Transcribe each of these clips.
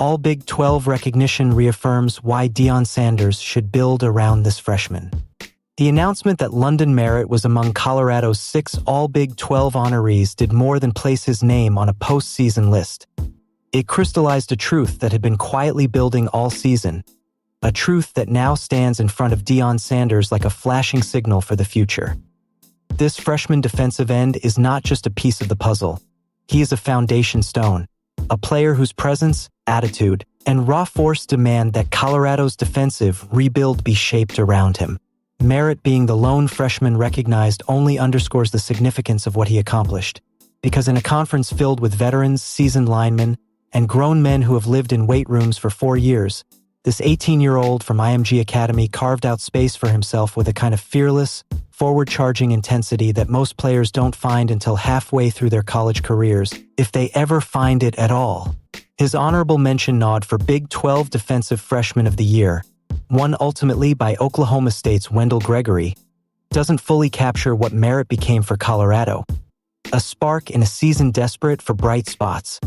All Big 12 recognition reaffirms why Deion Sanders should build around this freshman. The announcement that London Merritt was among Colorado's 6 All Big 12 honorees did more than place his name on a postseason list. It crystallized a truth that had been quietly building all season, a truth that now stands in front of Deion Sanders like a flashing signal for the future. This freshman defensive end is not just a piece of the puzzle. He is a foundation stone, a player whose presence, attitude, and raw force demand that Colorado's defensive rebuild be shaped around him. Merritt being the lone freshman recognized only underscores the significance of what he accomplished, because in a conference filled with veterans, seasoned linemen, and grown men who have lived in weight rooms for 4 years, this 18-year-old from IMG Academy carved out space for himself with a kind of fearless, forward-charging intensity that most players don't find until halfway through their college careers, if they ever find it at all. His honorable mention nod for Big 12 Defensive Freshman of the Year, won ultimately by Oklahoma State's Wendell Gregory, doesn't fully capture what Merritt became for Colorado. A spark in a season desperate for bright spots.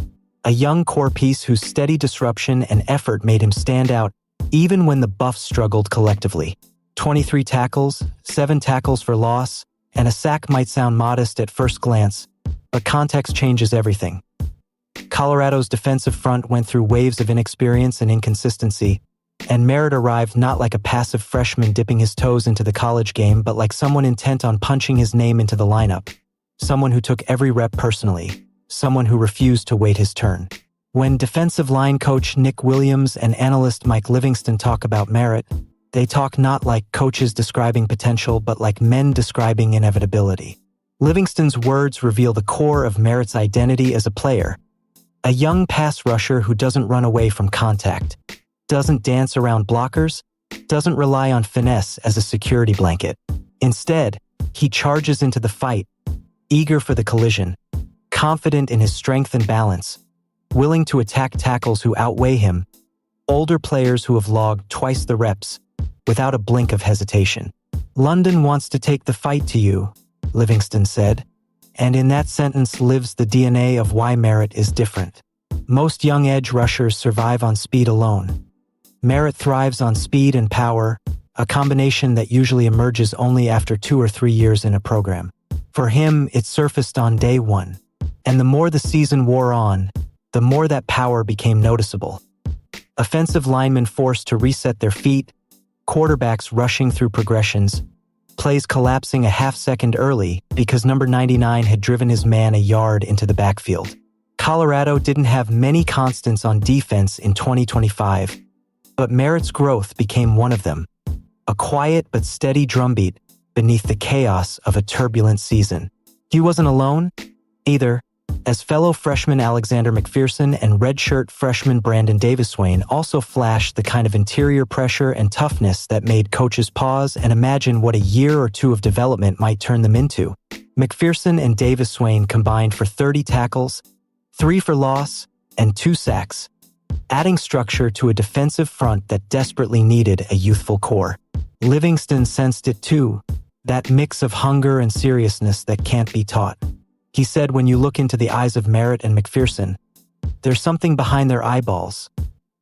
A young core piece whose steady disruption and effort made him stand out even when the Buffs struggled collectively. 23 tackles, 7 tackles for loss, and a sack might sound modest at first glance, but context changes everything. Colorado's defensive front went through waves of inexperience and inconsistency, and Merritt arrived not like a passive freshman dipping his toes into the college game, but like someone intent on punching his name into the lineup. Someone who took every rep personally. Someone who refused to wait his turn. When defensive line coach Nick Williams and analyst Mike Livingston talk about Merritt, they talk not like coaches describing potential, but like men describing inevitability. Livingston's words reveal the core of Merritt's identity as a player. A young pass rusher who doesn't run away from contact, doesn't dance around blockers, doesn't rely on finesse as a security blanket. Instead, he charges into the fight, eager for the collision, confident in his strength and balance, willing to attack tackles who outweigh him, older players who have logged twice the reps, without a blink of hesitation. London wants to take the fight to you, Livingston said, and in that sentence lives the DNA of why Merritt is different. Most young edge rushers survive on speed alone. Merritt thrives on speed and power, a combination that usually emerges only after 2 or 3 years in a program. For him, it surfaced on day one. And the more the season wore on, the more that power became noticeable. Offensive linemen forced to reset their feet, quarterbacks rushing through progressions, plays collapsing a half-second early because number 99 had driven his man a yard into the backfield. Colorado didn't have many constants on defense in 2025, but Merritt's growth became one of them. A quiet but steady drumbeat beneath the chaos of a turbulent season. He wasn't alone, either, as fellow freshman Alexander McPherson and redshirt freshman Brandon Davis-Swain also flashed the kind of interior pressure and toughness that made coaches pause and imagine what a year or two of development might turn them into. McPherson and Davis-Swain combined for 30 tackles, 3 for loss, and 2 sacks, adding structure to a defensive front that desperately needed a youthful core. Livingston sensed it too, that mix of hunger and seriousness that can't be taught. He said when you look into the eyes of Merritt and McPherson, there's something behind their eyeballs,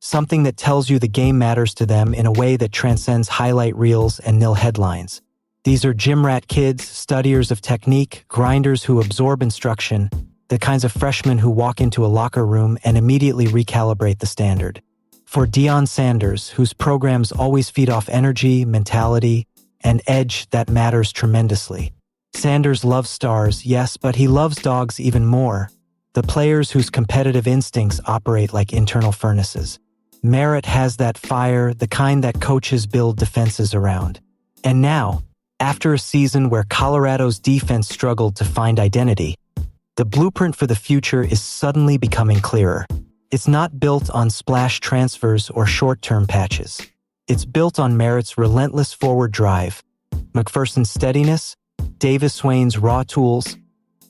something that tells you the game matters to them in a way that transcends highlight reels and nil headlines. These are gym rat kids, studiers of technique, grinders who absorb instruction, the kinds of freshmen who walk into a locker room and immediately recalibrate the standard. For Deion Sanders, whose programs always feed off energy, mentality, and edge that matters tremendously. Sanders loves stars, yes, but he loves dogs even more, the players whose competitive instincts operate like internal furnaces. Merritt has that fire, the kind that coaches build defenses around. And now, after a season where Colorado's defense struggled to find identity, the blueprint for the future is suddenly becoming clearer. It's not built on splash transfers or short-term patches. It's built on Merritt's relentless forward drive, McPherson's steadiness, Davis-Swain's raw tools,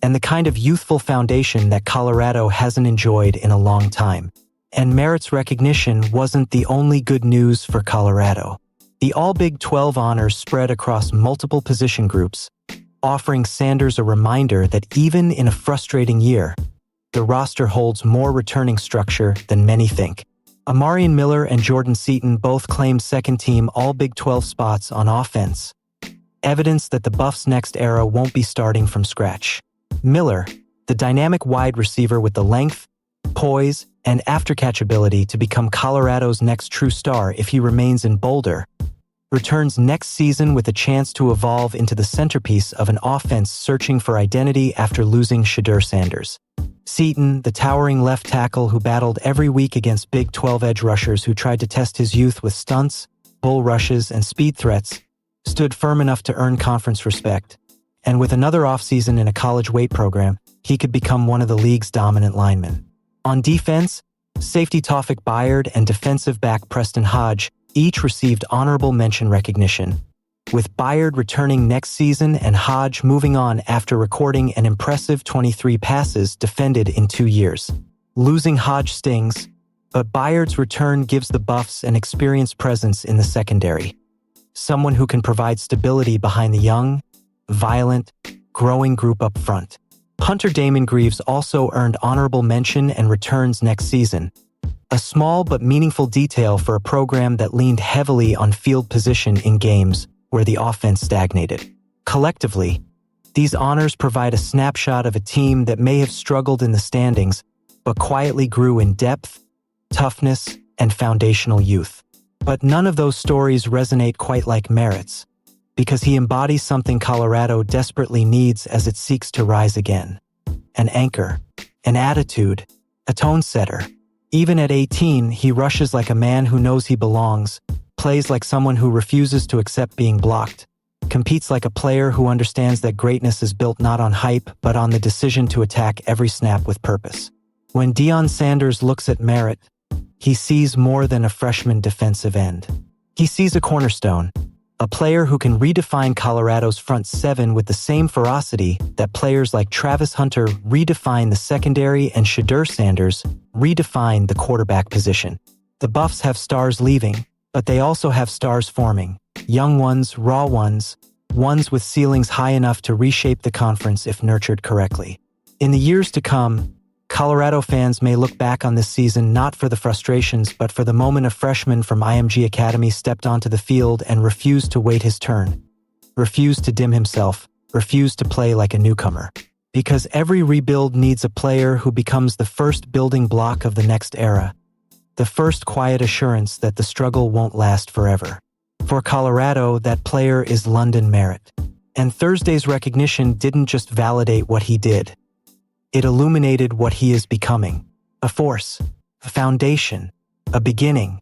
and the kind of youthful foundation that Colorado hasn't enjoyed in a long time. And Merritt's recognition wasn't the only good news for Colorado. The All Big 12 honors spread across multiple position groups, offering Sanders a reminder that even in a frustrating year, the roster holds more returning structure than many think. Amarian Miller and Jordan Seaton both claimed second-team All-Big 12 spots on offense, evidence that the Buffs' next era won't be starting from scratch. Miller, the dynamic wide receiver with the length, poise, and after-catch ability to become Colorado's next true star if he remains in Boulder, returns next season with a chance to evolve into the centerpiece of an offense searching for identity after losing Shedeur Sanders. Seaton, the towering left tackle who battled every week against Big 12 edge rushers who tried to test his youth with stunts, bull rushes, and speed threats, stood firm enough to earn conference respect. And with another offseason in a college weight program, he could become one of the league's dominant linemen. On defense, safety Tawfiq Byard and defensive back Preston Hodge each received honorable mention recognition, with Byard returning next season and Hodge moving on after recording an impressive 23 passes defended in 2 years. Losing Hodge stings, but Byard's return gives the Buffs an experienced presence in the secondary, someone who can provide stability behind the young, violent, growing group up front. Hunter Damon Greaves also earned honorable mention and returns next season, a small but meaningful detail for a program that leaned heavily on field position in games where the offense stagnated. Collectively, these honors provide a snapshot of a team that may have struggled in the standings, but quietly grew in depth, toughness, and foundational youth. But none of those stories resonate quite like Merritt's, because he embodies something Colorado desperately needs as it seeks to rise again. An anchor, an attitude, a tone setter. Even at 18, he rushes like a man who knows he belongs, plays like someone who refuses to accept being blocked, competes like a player who understands that greatness is built not on hype but on the decision to attack every snap with purpose. When Deion Sanders looks at Merritt, he sees more than a freshman defensive end. He sees a cornerstone, a player who can redefine Colorado's front seven with the same ferocity that players like Travis Hunter redefine the secondary and Shedeur Sanders redefine the quarterback position. The Buffs have stars leaving, but they also have stars forming. Young ones, raw ones, ones with ceilings high enough to reshape the conference if nurtured correctly. In the years to come, Colorado fans may look back on this season not for the frustrations but for the moment a freshman from IMG Academy stepped onto the field and refused to wait his turn, refused to dim himself, refused to play like a newcomer. Because every rebuild needs a player who becomes the first building block of the next era, the first quiet assurance that the struggle won't last forever. For Colorado, that player is London Merritt. And Thursday's recognition didn't just validate what he did. It illuminated what he is becoming. A force, a foundation, a beginning,